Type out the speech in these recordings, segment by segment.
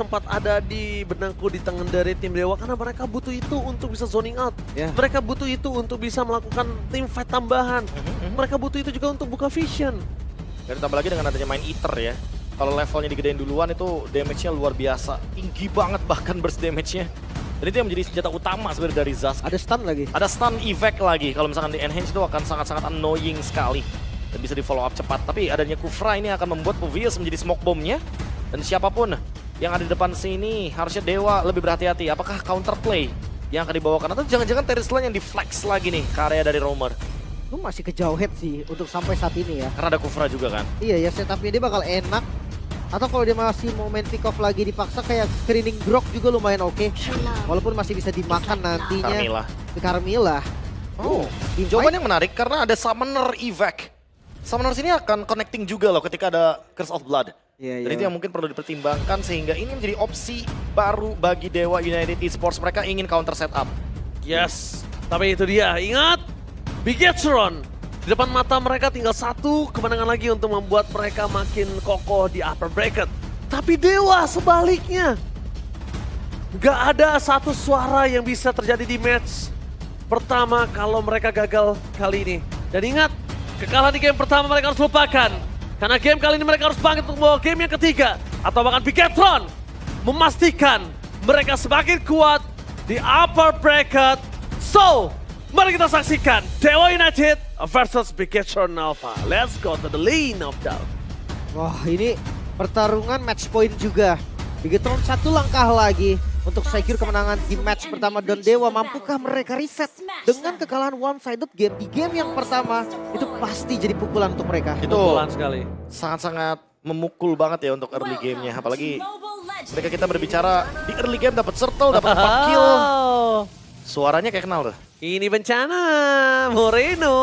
tempat ada di benangku di tangan dari tim Dewa karena mereka butuh itu untuk bisa zoning out. Yeah. Mereka butuh itu untuk bisa melakukan team fight tambahan. Mereka butuh itu juga untuk buka vision. Dan tambah lagi dengan adanya main Eater ya. Kalau levelnya digedein duluan itu damage-nya luar biasa. Tinggi banget bahkan burst damage-nya. Dan itu yang menjadi senjata utama sebenarnya dari Zazk. Ada stun lagi. Ada stun effect lagi. Kalau misalkan di enhance itu akan sangat-sangat annoying sekali. Dan bisa di follow up cepat. Tapi adanya Kufra ini akan membuat Puvius menjadi smoke bomb-nya. Dan siapapun yang ada di depan sini harusnya Dewa lebih berhati-hati. Apakah counterplay yang akan dibawakan? Atau jangan-jangan Terisla yang di flex lagi nih ke area dari Roamer. Lu masih kejauh head sih untuk sampai saat ini ya. Karena ada Kufra juga kan. Iya ya, setupnya dia bakal enak. Atau kalau dia masih mau main pick off lagi dipaksa kayak screening grok juga lumayan oke. Walaupun masih bisa dimakan nantinya. Carmilla. Carmilla. Oh, team jawaban fight. yang menarik karena ada Summoner evac. Summoner sini akan connecting juga loh ketika ada Curse of Blood. Iya, Jadi itu yang mungkin perlu dipertimbangkan sehingga ini menjadi opsi baru bagi Dewa United Esports. Mereka ingin counter setup. Yes, tapi itu dia. Ingat, Bigetron. Di depan mata mereka tinggal satu kemenangan lagi untuk membuat mereka makin kokoh di upper bracket. Tapi Dewa sebaliknya. Gak ada satu suara yang bisa terjadi di match pertama kalau mereka gagal kali ini. Dan ingat, kekalahan di game pertama mereka harus lupakan. Karena game kali ini mereka harus bangkit untuk membawa game yang ketiga. Atau bahkan Bigetron memastikan mereka semakin kuat di upper bracket. So, mari kita saksikan Dewa United versus Bigetron Alpha. Let's go to the lane of doubt. Wah, ini pertarungan match point juga. Bigetron satu langkah lagi untuk secure kemenangan di match pertama. Dan Dewa, mampukah mereka reset dengan kekalahan one-sided game di game yang pertama? Itu pasti jadi pukulan untuk mereka. Itu Pukulan sekali. sangat-sangat memukul banget ya untuk early gamenya. Apalagi ketika kita berbicara di early game dapat turtle, dapat 4 kill. Suaranya kayak kenal tuh. Ini bencana, Moreno.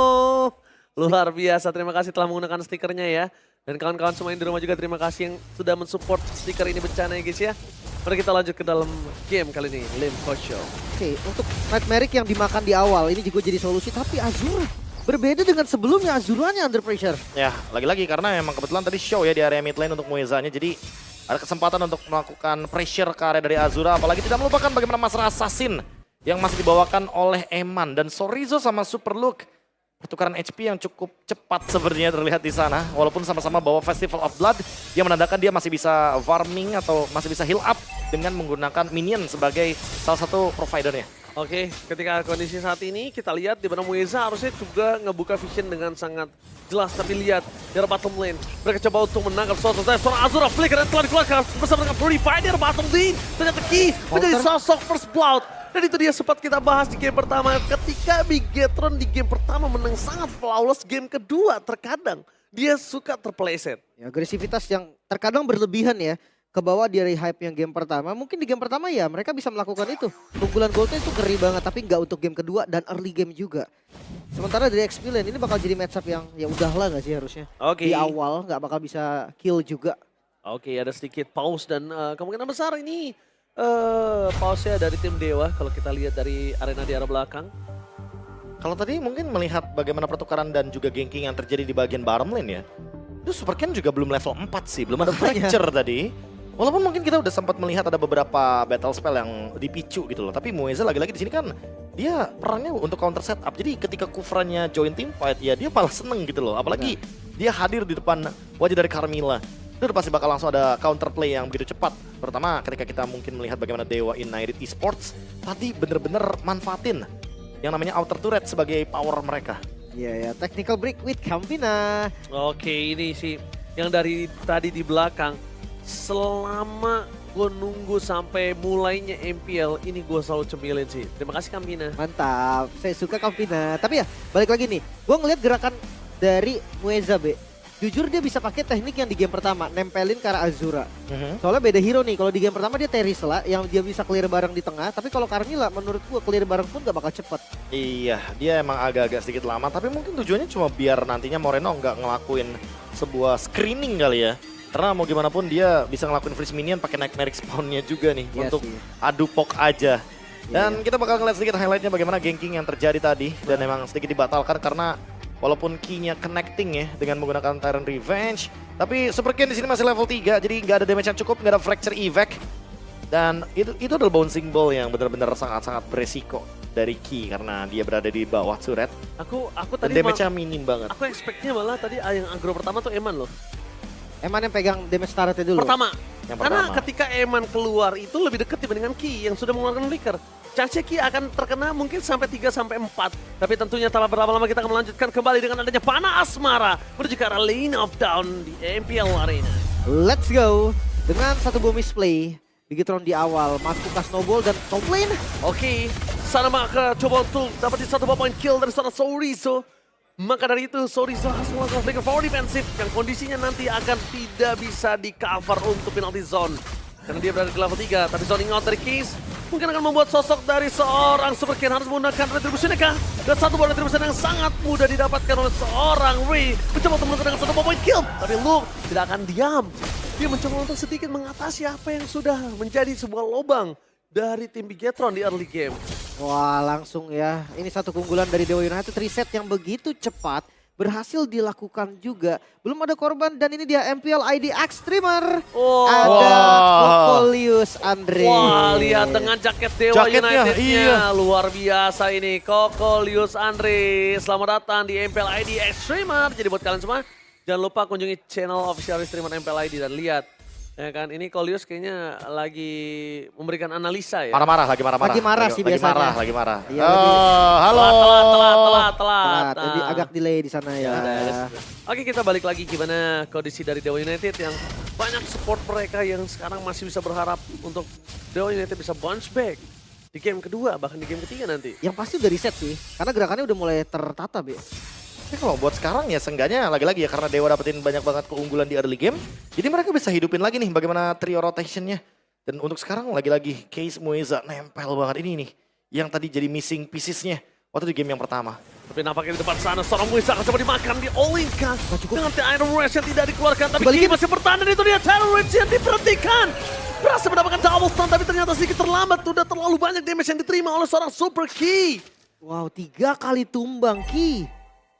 Luar biasa, terima kasih telah menggunakan stikernya ya. Dan kawan-kawan semua yang di rumah juga terima kasih yang sudah mensupport stiker ini bencana ya guys ya. Mari kita lanjut ke dalam game kali ini, Limco Show. Oke, untuk Nightmaric yang dimakan di awal, ini juga jadi solusi. Tapi Azura berbeda dengan sebelumnya, Azuranya under pressure. Ya, lagi-lagi karena emang kebetulan tadi show ya di area mid lane untuk Muezanya. Jadi ada kesempatan untuk melakukan pressure ke area dari Azura. Apalagi tidak melupakan bagaimana Master Assassin yang masih dibawakan oleh Eman. Dan Sorizo sama Superlook. Pertukaran HP yang cukup cepat sebenarnya terlihat di sana. Walaupun sama-sama bawa Festival of Blood yang menandakan dia masih bisa farming atau masih bisa heal up dengan menggunakan minion sebagai salah satu providernya. Oke, ketika kondisi saat ini kita lihat di mana Mueza harusnya juga ngebuka vision dengan sangat jelas. Tapi lihat dari bottom lane, mereka coba untuk menangkap seorang Azura Flicker dan telah dikeluarkan bersama dengan Purifier bottom lane. Ternyata Ki menjadi sosok first blood. Dan itu dia sempat kita bahas di game pertama. Ketika Bigetron di game pertama menang sangat flawless, game kedua terkadang dia suka terpeleset. Ya, agresivitas yang terkadang berlebihan ya. Ke bawah dari hype yang game pertama. Mungkin di game pertama ya mereka bisa melakukan itu. Pukulan goldnya itu ngeri banget. Tapi nggak untuk game kedua dan early game juga. Sementara dari XP Lane ini bakal jadi matchup yang ya udahlah nggak sih harusnya. Oke. Di awal nggak bakal bisa kill juga. Oke, ada sedikit pause dan kemungkinan besar ini pause-nya dari tim Dewa kalau kita lihat dari arena di arah belakang. Kalau tadi mungkin melihat bagaimana pertukaran dan juga ganking yang terjadi di bagian bottom lane ya. Itu Super Ken juga belum level 4 sih, belum ada fracture tadi. Walaupun mungkin kita udah sempat melihat ada beberapa battle spell yang dipicu gitu loh. Tapi Mueza lagi-lagi di sini kan dia perannya untuk counter setup. Jadi ketika Kufranya join team fight ya dia malah seneng gitu loh. Apalagi dia hadir di depan wajah dari Carmilla. Itu pasti bakal langsung ada counter play yang begitu cepat. Terutama ketika kita mungkin melihat bagaimana Dewa United Esports tadi bener-bener manfaatin yang namanya outer turret sebagai power mereka. Iya ya, technical break with Campina. Oke, ini sih yang dari tadi di belakang. Selama gue nunggu sampai mulainya MPL, ini gue selalu cemilin sih. Terima kasih Kampina. Mantap, saya suka Campina. Tapi ya balik lagi nih, gue ngeliat gerakan dari Mueza B. Jujur dia bisa pakai teknik yang di game pertama, nempelin ke arah Azura. Soalnya beda hero nih, kalau di game pertama dia Terisla yang dia bisa clear bareng di tengah. Tapi kalau Carmilla menurut gue clear bareng pun gak bakal cepet. Iya, dia emang agak-agak sedikit lama. Tapi mungkin tujuannya cuma biar nantinya Moreno nggak ngelakuin sebuah screening kali ya. Karena mau gimana pun dia bisa ngelakuin freeze minion pakai Nightmaric spawnnya juga nih. Iya untuk sih. adu pok aja. Dan kita bakal ngeliat sedikit highlightnya bagaimana ganking yang terjadi tadi. Dan emang sedikit dibatalkan karena walaupun key-nya connecting ya dengan menggunakan Tyrant Revenge. Tapi Super Ken di sini masih level 3 jadi nggak ada damage yang cukup, nggak ada fracture evac. Dan itu adalah bouncing ball yang benar-benar sangat-sangat beresiko dari Ki karena dia berada di bawah turret. Aku Dan tadi damage-nya minim banget. aku expect-nya malah tadi yang aggro pertama tuh Eman loh. Eman yang pegang damage turretnya dulu. Pertama. Yang Karena pertama. ketika Eman keluar itu lebih dekat dibandingkan Ki yang sudah mengeluarkan flicker. Chance Ki akan terkena mungkin sampai 3 sampai 4. Tapi tentunya tanpa berlama-lama kita akan melanjutkan kembali dengan adanya panah asmara menuju ke arah lane of down di MPL Arena. Let's go. Dengan satu bom misplay, Bigetron di awal masuk ke snowball dan top lane. Oke, sana maka coba untuk dapetin satu point kill dari seorang Sorizo. Maka dari itu Sorizo harus melakukan flicker power defensive yang kondisinya nanti akan tidak bisa di cover untuk penalty zone. Karena dia berada di level 3, tapi zoning out dari Keys mungkin akan membuat sosok dari seorang Super King harus menggunakan retribution kah? Dan satu buah retribution yang sangat mudah didapatkan oleh seorang Ray. Mencoba untuk melakukan dengan satu point kill, tapi Luke tidak akan diam. Dia mencoba untuk sedikit mengatasi apa yang sudah menjadi sebuah lubang dari tim Bigetron di early game. Wah langsung ya, ini satu keunggulan dari Dewa United, reset yang begitu cepat berhasil dilakukan juga. Belum ada korban dan ini dia MPL ID X Streamer. Oh. Ada Wah. Kokolius Andre. Wah, lihat dengan jaket Dewa Jaketnya, United-nya. iya. Luar biasa ini. Kokolius Andre. Selamat datang di MPL ID Extremer. Jadi buat kalian semua, jangan lupa kunjungi channel official streamer MPL ID dan lihat. Ya kan, ini Kokolius kayaknya lagi memberikan analisa ya. Marah-marah, lagi marah-marah. Lagi marah sih biasanya. Lagi marah. Iya, Halo. Telat. Telat, jadi agak delay di sana ya. Oke, kita balik lagi gimana kondisi dari Dewa United yang banyak support mereka yang sekarang masih bisa berharap untuk Dewa United bisa bounce back di game kedua, bahkan di game ketiga nanti. Yang pasti udah reset sih, karena gerakannya udah mulai tertata, Be. Tapi kalau buat sekarang ya seenggaknya lagi-lagi ya karena Dewa dapetin banyak banget keunggulan di early game. Jadi mereka bisa hidupin lagi nih bagaimana trio rotationnya. Dan untuk sekarang lagi-lagi Case Mueza nempel banget ini nih. Yang tadi jadi missing piecesnya waktu di game yang pertama. Tapi nampaknya di depan sana seorang Muisa akan coba dimakan di all-in kah? Dengan Iron Rush yang tidak dikeluarkan. Tapi Balikin. Ki masih bertahan dan itu dia Iron Rush yang diperhentikan. Berhasil mendapatkan double stun tapi ternyata sedikit terlambat. Udah terlalu banyak damage yang diterima oleh seorang Super Ki. Wow, 3 kali tumbang Ki.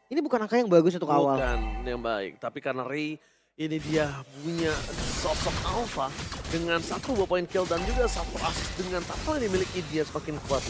Ini bukan angka yang bagus untuk awal. Bukan yang baik, tapi karena Ray ini dia punya sosok alpha dengan satu buah point kill dan juga satu assist dengan tackle yang dimiliki dia semakin kuat.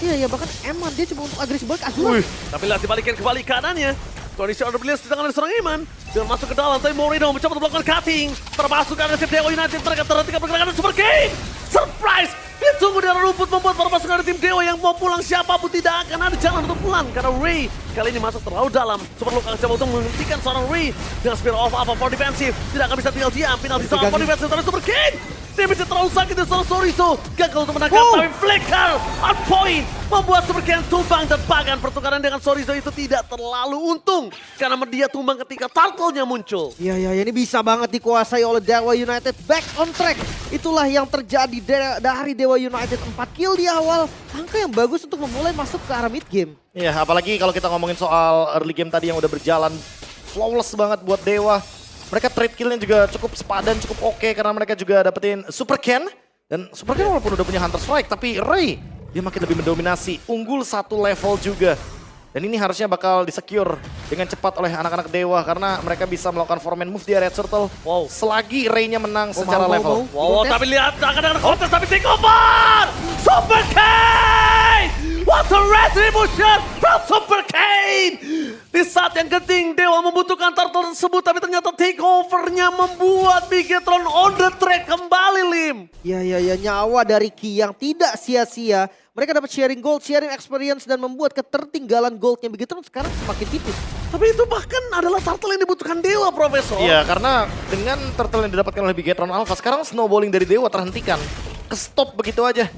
Iya, bakan Eman dia cuma untuk agresif balik Azura. Tapi lihat dibalikin kembali keadaannya. Kondisi Order Blitz di tangan dari seorang Iman. Dengan masuk ke dalam, tapi Moreno mencoba untuk melakukan cutting. Perpasukan dari tim Dewa United mereka terhentikan pergerakan Super King. Surprise! Ditunggu di arah rumput membuat para pasukan dari tim Dewa yang mau pulang siapapun tidak akan ada jalan untuk pulang. Karena Ray kali ini masuk terlalu dalam. Super Luke akan coba untuk menghentikan seorang Ray. Dengan Spear of Alpha for defensive. Tidak akan bisa tinggal diam. Penalti seorang for defensive dari Super King. Damage terlalu sakit dari seorang Sorizo. Gagal untuk menangkap tapi flicker on point. Membuat Super King tumbang dan bahkan pertukaran dengan Sorizo itu tidak terlalu untung. Karena dia tumbang ketika turtle-nya muncul. Iya, ini bisa banget dikuasai oleh Dewa United. Back on track. Itulah yang terjadi dari Dewa United. 4 kill di awal. Angka yang bagus untuk memulai masuk ke arah mid game. Iya, apalagi kalau kita ngomongin soal early game tadi yang udah berjalan flawless banget buat Dewa. Mereka trade killnya juga cukup sepadan, cukup oke karena mereka juga dapetin Super Ken. Dan Super Ken walaupun udah punya Hunter Strike, tapi Ray dia makin lebih mendominasi. Unggul 1 level juga. Dan ini harusnya bakal disecure dengan cepat oleh anak-anak Dewa karena mereka bisa melakukan 4-man move di area turtle. Wow. Selagi Ray-nya menang secara level. Wow, tapi lihat akan ada kontes tapi take over! Super Kane! What a retribution from Super Kane! Di saat yang genting Dewa membutuhkan turtle tersebut tapi ternyata takeover-nya membuat Bigetron on the track kembali, Lim. Ya, nyawa dari Ki yang tidak sia-sia. Mereka dapat sharing gold, sharing experience dan membuat ketertinggalan goldnya begitu sekarang semakin tipis. Tapi itu bahkan adalah turtle yang dibutuhkan Dewa, Profesor. Iya, karena dengan turtle yang didapatkan oleh Bigetron Alpha, sekarang snowballing dari Dewa terhentikan. Ke-stop begitu aja.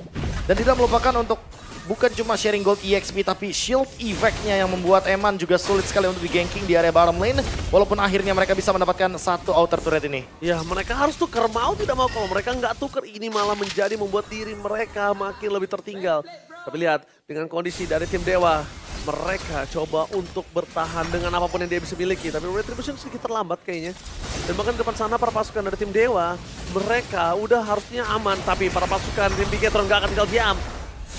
Dan tidak melupakan untuk bukan cuma sharing gold EXP, tapi shield effect-nya yang membuat Eman juga sulit sekali untuk di-ganking di area bottom lane. Walaupun akhirnya mereka bisa mendapatkan satu outer turret ini. Ya, mereka harus tuker, mau tidak mau. Kalau mereka nggak tuker, ini malah menjadi membuat diri mereka makin lebih tertinggal. Tapi lihat, dengan kondisi dari tim Dewa, mereka coba untuk bertahan dengan apapun yang dia bisa miliki. Tapi Retribution sedikit terlambat kayaknya. Dan bahkan depan sana para pasukan dari tim Dewa, mereka udah harusnya aman. Tapi para pasukan tim Bigetron nggak akan tinggal diam.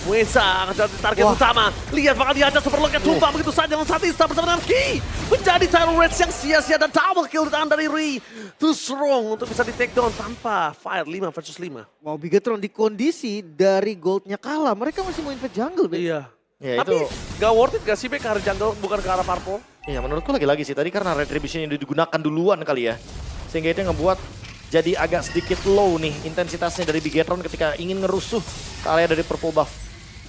Mueza akan jadi target utama. Lihat bakal dihajar Superlock-nya tumpah begitu saja dalam saat instan bersama dengan Ki. Menjadi Tyro Reds yang sia-sia dan double kill di tangan dari Ri. Too strong untuk bisa di take down tanpa fight 5 versus 5. Wow, Bigetron di kondisi dari goldnya kalah, mereka masih mau invade jungle, Be. Iya. Ya, Tapi itu gak worth it gak sih Be ke arah jungle bukan ke arah purple? iya menurutku lagi-lagi sih tadi karena retribution yang digunakan duluan kali ya. Sehingga itu yang ngebuat jadi agak sedikit low nih intensitasnya dari Bigetron ketika ingin ngerusuh ke area dari purple buff.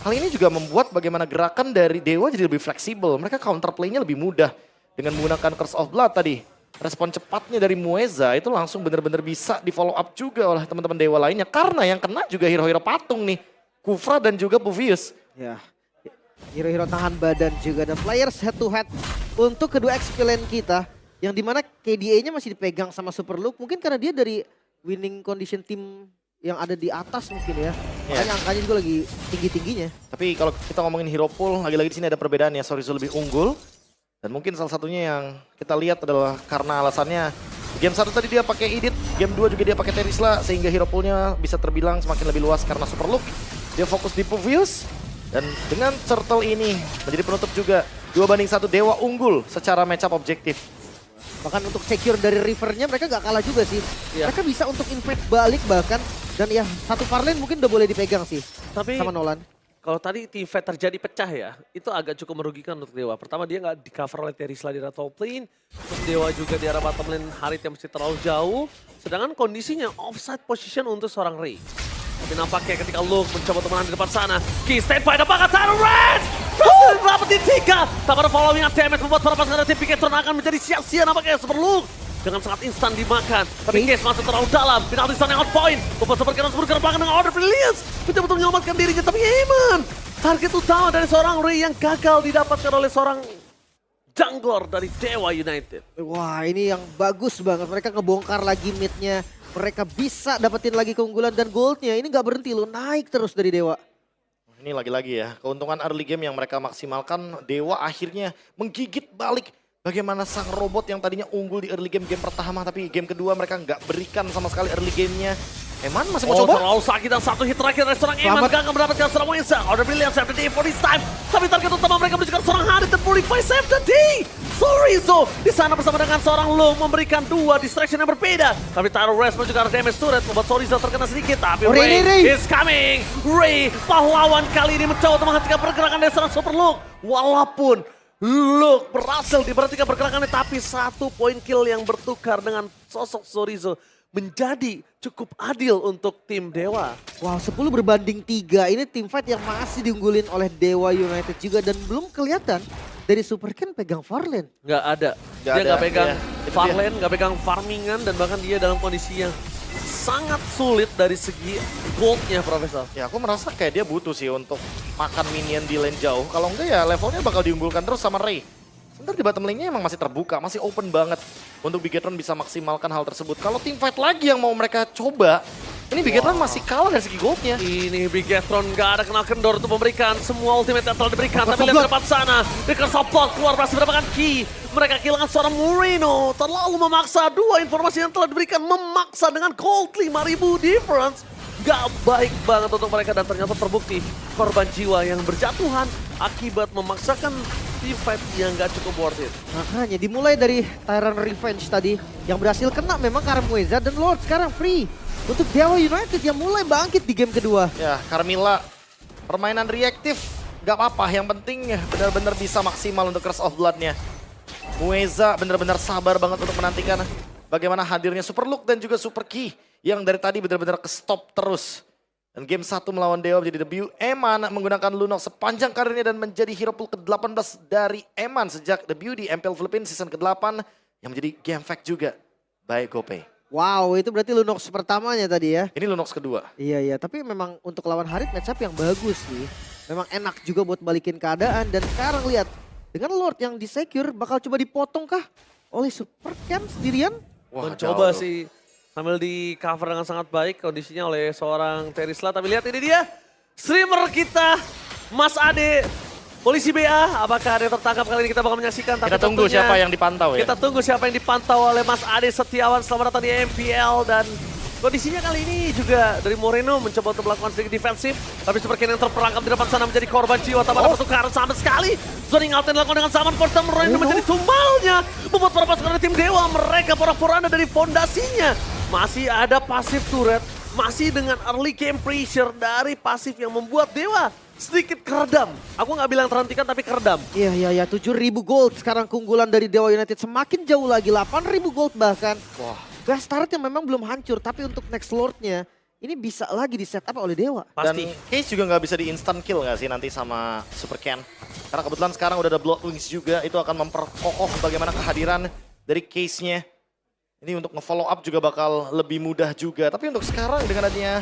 Hal ini juga membuat bagaimana gerakan dari Dewa jadi lebih fleksibel. Mereka counterplay-nya lebih mudah dengan menggunakan Curse of Blood tadi. Respon cepatnya dari Mueza itu langsung benar-benar bisa di follow up juga oleh teman-teman Dewa lainnya. Karena yang kena juga hero-hero patung nih. Kufra dan juga Puvius. Ya, hero-hero tahan badan juga dan players head to head untuk kedua XP lane kita. Yang dimana KDA-nya masih dipegang sama Superlook. Mungkin karena dia dari winning condition team yang ada di atas mungkin ya. Makanya angkanya juga lagi tinggi-tingginya. Tapi kalau kita ngomongin hero pool, lagi-lagi di sini ada perbedaan ya. Sorizo lebih unggul. Dan mungkin salah satunya yang kita lihat adalah karena alasannya game 1 tadi dia pakai Idit, game 2 juga dia pakai Terisla sehingga hero poolnya bisa terbilang semakin lebih luas karena Superlook. Dia fokus di Puvius dan dengan turtle ini menjadi penutup juga 2-1 Dewa unggul secara matchup objektif. Bahkan untuk secure dari rivernya mereka gak kalah juga sih. Iya. Mereka bisa untuk invade balik bahkan. Dan ya satu farlane mungkin udah boleh dipegang sih Tapi sama Nolan. kalau tadi team fight terjadi pecah ya, itu agak cukup merugikan untuk Dewa. Pertama dia nggak di cover oleh Terisla di arah top lane, terus Dewa juga di arah bottom lane Harit yang masih terlalu jauh. Sedangkan kondisinya offside position untuk seorang Ray. Tapi nampaknya ketika Luke mencoba untuk menahan di depan sana, Ki standby apakah Tyro Reds? Berhasil dapetin 3. Tak ada following damage membuat para pasangan dari tim Bigetron akan menjadi sia-sia nampaknya Super Luke. Dengan sangat instan dimakan. Tapi Case masih terlalu dalam. Penalti instan yang out point. Membuat Super Kairos bergerak belakang dengan Order Brilliance. Betul-betul menyelamatkan dirinya. Tapi Eamon, target utama dari seorang Ray yang gagal didapatkan oleh seorang jungler dari Dewa United. Wah ini yang bagus banget. Mereka ngebongkar lagi mid-nya. Mereka bisa dapetin lagi keunggulan dan goldnya. Ini gak berhenti loh. Naik terus dari Dewa. Ini lagi-lagi ya, keuntungan early game yang mereka maksimalkan, Dewa akhirnya menggigit balik. Bagaimana sang robot yang tadinya unggul di early game pertama, tapi game kedua mereka nggak berikan sama sekali early gamenya. Eman masih mau coba? Terlalu sakit dan satu hit terakhir dari seorang Eman gagal mendapatkan seorang Mueza. Order Brilliance after day for this time. Tapi target utama mereka menunjukkan seorang Harit dan Purify save the day. Sorizo di sana bersama dengan seorang Long memberikan 2 distraction yang berbeda. Tapi Tyro Reds juga damage turret membuat Sorizo terkena sedikit. Tapi Ray is coming. Ray pahlawan kali ini mencoba untuk menghentikan pergerakan dari seorang Super Luke. Walaupun Luke berhasil diberhentikan pergerakannya, tapi 1 point kill yang bertukar dengan sosok Sorizo menjadi cukup adil untuk tim Dewa. Wow 10 berbanding 3. Ini tim fight yang masih diunggulin oleh Dewa United juga. Dan belum kelihatan dari Super Ken pegang farlane. Nggak ada. Dia nggak pegang farlane, nggak pegang farmingan, dan bahkan dia dalam kondisi yang sangat sulit dari segi goldnya, Profesor. Ya aku merasa kayak dia butuh sih untuk makan minion di lane jauh. Kalau enggak ya levelnya bakal diunggulkan terus sama Ray. Sebentar di bottom lane-nya emang masih terbuka, masih open banget untuk Bigetron bisa maksimalkan hal tersebut. Kalau team fight lagi yang mau mereka coba, ini Bigetron masih kalah dari segi goldnya. Ini Bigetron nggak ada kenal kendor untuk memberikan semua ultimate yang telah diberikan. Tapi lihat depan sana, Deker Support keluar berhasil mendapatkan key. Mereka kehilangan seorang Moreno, terlalu memaksa. 2 informasi yang telah diberikan, memaksa dengan gold 5.000 difference. Gak baik banget untuk mereka dan ternyata terbukti korban jiwa yang berjatuhan akibat memaksakan team fight yang gak cukup worth it. Makanya dimulai dari Tyrant Revenge tadi yang berhasil kena memang Carmueza dan Lord sekarang free. Untuk Dewa United yang mulai bangkit di game kedua. Ya Carmilla permainan reaktif gak apa-apa, yang penting benar-benar bisa maksimal untuk Curse of Blood-nya. Mueza benar-benar sabar banget untuk menantikan bagaimana hadirnya Super Luke dan juga Super Ki yang dari tadi benar-benar ke stop terus. Dan game 1 melawan Dewa menjadi debut Eman menggunakan Lunox sepanjang karirnya dan menjadi hero pool ke-18 dari Eman sejak debut di MPL Philippines season ke-8 yang menjadi game fact juga by GoPay. Wow itu berarti Lunox pertamanya tadi ya. Ini Lunox kedua. Iya tapi memang untuk lawan Harit matchup yang bagus sih. Memang enak juga buat balikin keadaan dan sekarang lihat dengan Lord yang di-secure bakal coba dipotong kah oleh Super Ken sendirian? Wah, Mencoba jauh. sih sambil di cover dengan sangat baik kondisinya oleh seorang Terisla. Tapi lihat ini dia streamer kita Mas Ade Polisi BA. Apakah ada yang tertangkap kali ini, kita bakal menyaksikan. Kita tunggu siapa yang dipantau ya. Kita tunggu siapa yang dipantau oleh Mas Ade Setiawan. Selamat datang di MPL dan Kondisinya kali ini juga dari Moreno mencoba untuk melakukan sedikit defensif. Tapi Super Ken yang terperangkap di depan sana menjadi korban jiwa. Tak ada pertukaran sama sekali. Zoning out yang dilakukan dengan Saman Forza Moreno menjadi tumbalnya. Membuat para pasukan dari tim Dewa. Mereka porak-poranda dari fondasinya. Masih ada pasif turret. Masih dengan early game pressure dari pasif yang membuat Dewa sedikit keredam. Aku nggak bilang terhentikan tapi keredam. Iya, 7.000 gold sekarang keunggulan dari Dewa United semakin jauh lagi, 8.000 gold bahkan. Wah. Gas turret yang memang belum hancur, tapi untuk next lordnya ini bisa lagi di setup oleh Dewa. Pasti. Dan Case juga nggak bisa di instant kill nggak sih nanti sama Super Ken. Karena kebetulan sekarang udah ada Blood Wings juga, itu akan memperkokoh bagaimana kehadiran dari Case-nya. Ini untuk nge-follow up juga bakal lebih mudah juga. Tapi untuk sekarang dengan adanya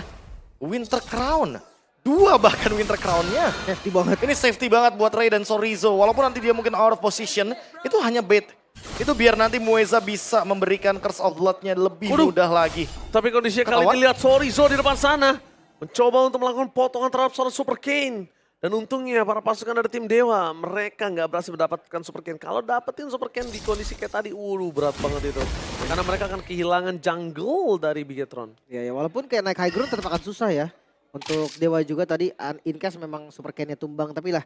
Winter Crown, 2 bahkan Winter Crown-nya. Safety banget. Ini safety banget buat Ray dan Sorizo. Walaupun nanti dia mungkin out of position, itu hanya bait. Itu biar nanti Mueza bisa memberikan Curse of Blood-nya lebih mudah lagi. Tapi kondisinya kali ini lihat Sorizo di depan sana. Mencoba untuk melakukan potongan terhadap seorang Super Kane. Dan untungnya para pasukan dari tim Dewa, mereka nggak berhasil mendapatkan Super Kane. Kalau dapetin Super Kane di kondisi kayak tadi, berat banget itu. Karena mereka akan kehilangan jungle dari Bigetron. Ya, walaupun kayak naik high ground tetap akan susah ya. Untuk Dewa juga tadi in case memang Super Kane-nya tumbang. Tapi lah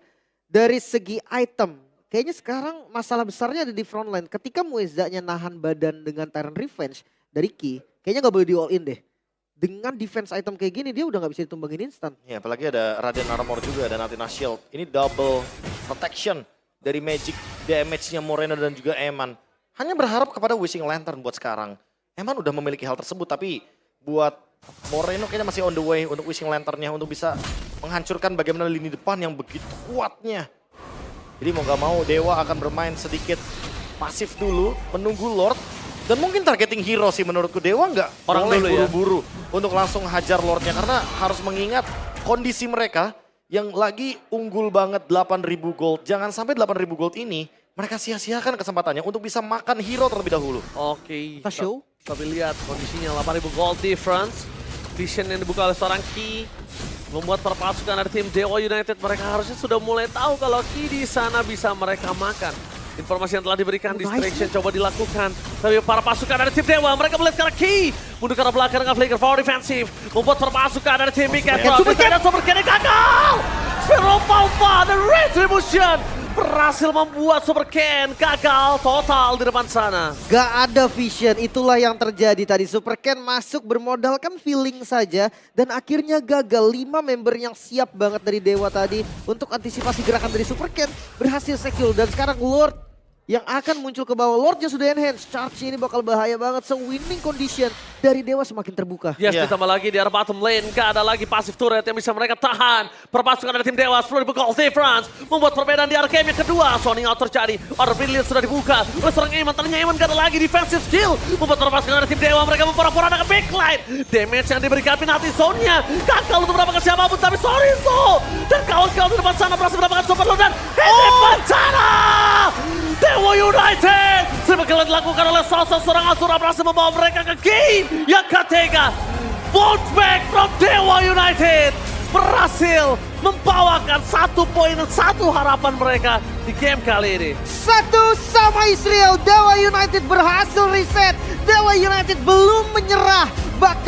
dari segi item, kayaknya sekarang masalah besarnya ada di front line. Ketika Mueza-nya nahan badan dengan Tyrant Revenge dari Ki, kayaknya nggak boleh di all in deh. Dengan defense item kayak gini dia udah nggak bisa ditumbangin instan. Ya, apalagi ada Raden Armor juga dan Athena Shield. Ini double protection dari magic damage-nya Moreno dan juga Eman. Hanya berharap kepada Wishing Lantern buat sekarang. Eman udah memiliki hal tersebut tapi buat Moreno kayaknya masih on the way untuk Wishing Lantern-nya untuk bisa menghancurkan bagaimana lini depan yang begitu kuatnya. Jadi mau gak mau Dewa akan bermain sedikit pasif dulu, menunggu Lord. Dan mungkin targeting hero sih menurutku. Dewa nggak Orang boleh dulu ya. buru-buru untuk langsung hajar Lordnya. Karena harus mengingat kondisi mereka yang lagi unggul banget 8.000 gold. Jangan sampai 8.000 gold ini mereka sia-siakan kesempatannya untuk bisa makan hero terlebih dahulu. Oke. Kita show. Tapi lihat kondisinya 8.000 gold difference. Vision yang dibuka oleh seorang Ki. Membuat para pasukan dari tim Dewa United mereka harusnya sudah mulai tahu kalau Ki di sana bisa mereka makan. Informasi yang telah diberikan, distraction coba dilakukan. Tapi para pasukan dari tim Dewa, mereka melihat ke arah Ki. Mundur ke arah belakang dengan flicker power defensif. Membuat para pasukan dari tim Bigetron. Super Ken gagal! Spiral Falfa, the Retribution. Berhasil membuat Super Ken gagal total di depan sana. Gak ada vision, itulah yang terjadi tadi. Super Ken masuk bermodalkan feeling saja. Dan akhirnya gagal, 5 member yang siap banget dari Dewa tadi. Untuk antisipasi gerakan dari Super Ken berhasil secure. Dan sekarang Lord yang akan muncul ke bawah. Lordnya sudah enhance, charge ini bakal bahaya banget. So winning condition dari Dewa semakin terbuka. Yes, ditambah lagi di arah bottom lane. Gak ada lagi pasif turret yang bisa mereka tahan. Perpasukan dari tim Dewa, 10.000 gold difference. Membuat perbedaan di arah game yang kedua. Zoning out terjadi. Order Brilliant sudah dibuka oleh seorang Eman. Ternyata Eman gak ada lagi defensive skill. Membuat perpasukan dari tim Dewa. Mereka memporak-porandakan backline. Damage yang diberikan penalti zone-nya. Gagal untuk mendapatkan siapapun. Tapi Sorizo dan kawan-kawan di depan sana berhasil mendapatkan super load dan Hedi Bencana. Dewa United sebagaimana dilakukan oleh salah seorang Azura berhasil membawa mereka ke game yang ketiga. Bounce back from Dewa United berhasil membawakan 1 poin dan 1 harapan mereka di game kali ini. 1 sama Israel, Dewa United berhasil reset. Dewa United belum menyerah. Bahkan